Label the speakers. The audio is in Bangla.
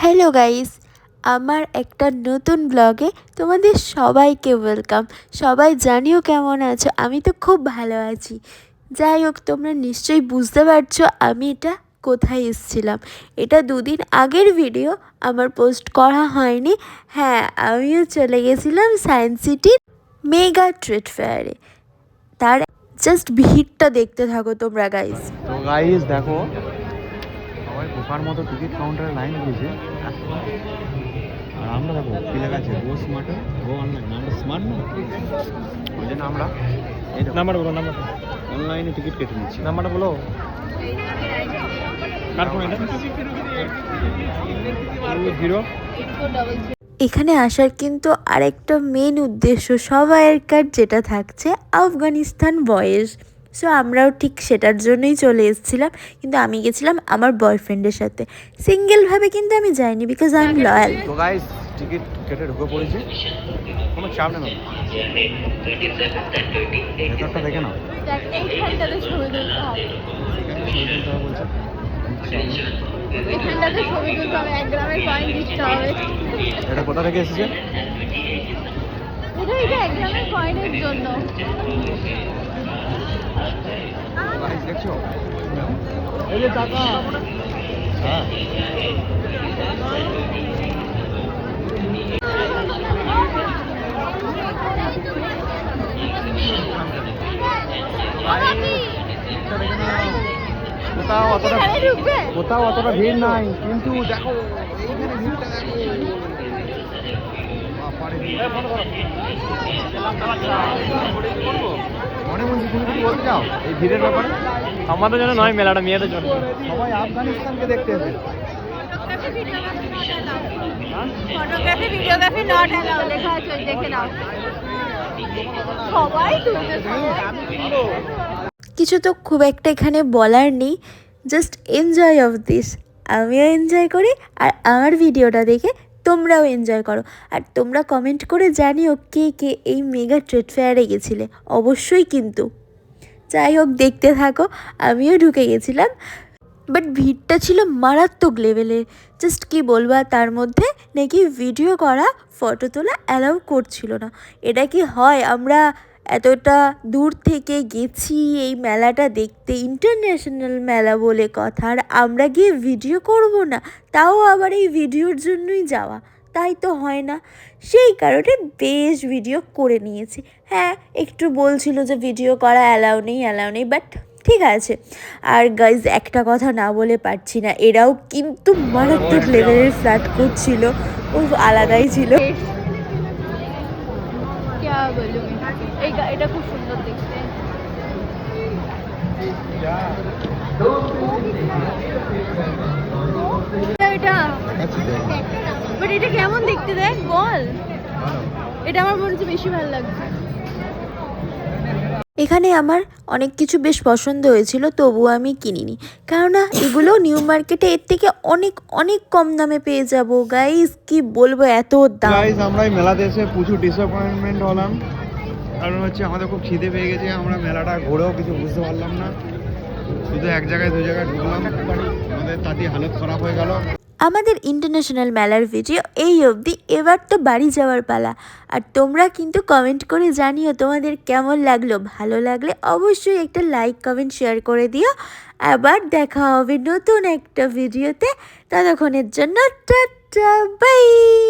Speaker 1: হ্যালো গাইস, আমার একটা নতুন ব্লগে তোমাদের সবাইকে ওয়েলকাম। সবাই জানিও কেমন আছো। আমি তো খুব ভালো আছি। যাই হোক, তোমরা নিশ্চয়ই বুঝতে পারছো আমি এটা কোথায় এসেছিলাম। এটা দুদিন আগের ভিডিও, আমার পোস্ট করা হয়নি। হ্যাঁ, আমিও চলে গেছিলাম সায়েন্স সিটির মেগা ট্রেড ফেয়ারে। তার জাস্ট ভিড়টা দেখতে থাকো তোমরা গাইস।
Speaker 2: তো গাইস দেখো, সবাই বোকার মতো টিকিট কাউন্টারে লাইন দিয়েছে। আর আমরা দেখো কি লেখা আছে, গো স্মার্ট গো অনলাইন। আমরা স্মার্ট না, ওই জন্য আমরা এই নাম্বারটা বলো, নাম্বারটা অনলাইনে টিকিট কেটে নিচ্ছি। নাম্বারটা বলো। কার ফোন এটা? 20।
Speaker 1: এখানে আসার কিন্তু আরেকটা মেন উদ্দেশ্য সবাইকার যেটা থাকছে, আফগানিস্তান বয়েস। সো আমরাও ঠিক সেটার জন্যই চলে এসেছিলাম, কিন্তু আমি গেছিলাম আমার বয়ফ্রেন্ডের সাথে। সিঙ্গেলভাবে কিন্তু আমি যাইনি, বিকজ আই এম লয়াল।
Speaker 2: তো গাইস টিকিট কেটে ঢুকে পড়েছি, কোনো চাপ নেই। ভেতরটা দেখে নাও।
Speaker 1: এইখানটাতে ছবি তুলতে হবে, এখানটাতে ছবি তুলতে হবে, 1 গ্রামের কয়েন দিতে হবে।
Speaker 2: এটা কোথা থেকে এসেছে?
Speaker 1: এটা 1 গ্রামের কয়েনের জন্য।
Speaker 2: দেখছো এই যে টাকা। হ্যাঁ কোথাও অতটা ভিড় নাই, কিন্তু দেখো এইখানে ভিড়টা দেখো। মনে মনে তুমি কিছু বলতে চাও এই ভিড়ের ব্যাপারে?
Speaker 3: আমাদের জন্য নয়, মেলাটা মেয়েদের জন্য।
Speaker 2: সবাই আফগানিস্তানকে দেখতে এসেছে।
Speaker 1: ফটোগ্রাফি ভিডিওগ্রাফি নট অ্যালাউড লেখা আছে, দেখে নাও। সবাই কিছু তো খুব একটা এখানে বলার নেই, জাস্ট এনজয় অফ দিস। আমিও এনজয় করি, আর আমার ভিডিওটা দেখে তোমরাও এনজয় করো। আর তোমরা কমেন্ট করে জানিও কে কে এই মেগা ট্রেড ফেয়ারে গেছিলে, অবশ্যই কিন্তু। যাই হোক, দেখতে থাকো। আমিও ঢুকে গেছিলাম, বাট ভিড়টা ছিল মারাত্মক লেভেলের। জাস্ট কি বলবো, তার মধ্যে নাকি ভিডিও করা, ফটো তোলা অ্যালাউ করছিল না। এটা কি হয়? আমরা এতটা দূর থেকে গেছি এই মেলাটা দেখতে, ইন্টারন্যাশনাল মেলা বলে কথা, আর আমরা গিয়ে ভিডিও করব না? তাও আবার এই ভিডিওর জন্যই যাওয়া, তাই তো হয় না। সেই কারণে বেশ ভিডিও করে নিয়েছি। হ্যাঁ, একটু বলছিল যে ভিডিও করা অ্যালাউ নেই, বাট ঠিক আছে। আর গাইজ, একটা কথা না বলে পারছি না, এরাও কিন্তু মারাত্মক লেভেলের ফ্ল্যাট করছিল, ও আলাদাই ছিল। এটা খুব সুন্দর দেখতে। বাট এটা কেমন দেখতে দেখ বল? এটা আমার মনে হচ্ছে বেশি ভালো লাগছে। এখানে আমার অনেক কিছু বেশ পছন্দ হয়েছিল, তবুও আমি কিনিনি, কেননা এগুলো নিউ মার্কেটে এর থেকে অনেক অনেক কম দামে পেয়ে যাবো। গাইস কি বলবো, এত দাম।
Speaker 2: গাইস আমরা এই মেলাতে এসে প্রচুর ডিসঅ্যাপয়েন্টমেন্ট হলাম, কারণ হচ্ছে আমাদের খুব খিদে পেয়ে গেছে। আমরা মেলাটা ঘুরেও কিছু বুঝতে পারলাম না, শুধু এক জায়গায় দু জায়গায় ঢুকলাম, আমাদের তাতে হালত খারাপ হয়ে গেল।
Speaker 1: আমাদের ইন্টারন্যাশনাল মেলার ভিডিও এই অবধি, এবার তো বাড়ি যাওয়ার পালা। আর তোমরা কিন্তু কমেন্ট করে জানিও তোমাদের কেমন লাগলো। ভালো লাগলে অবশ্যই একটা লাইক কমেন্ট শেয়ার করে দিও। আবার দেখা হবে নতুন একটা ভিডিওতে। ততক্ষণের জন্য টাটা, বাই।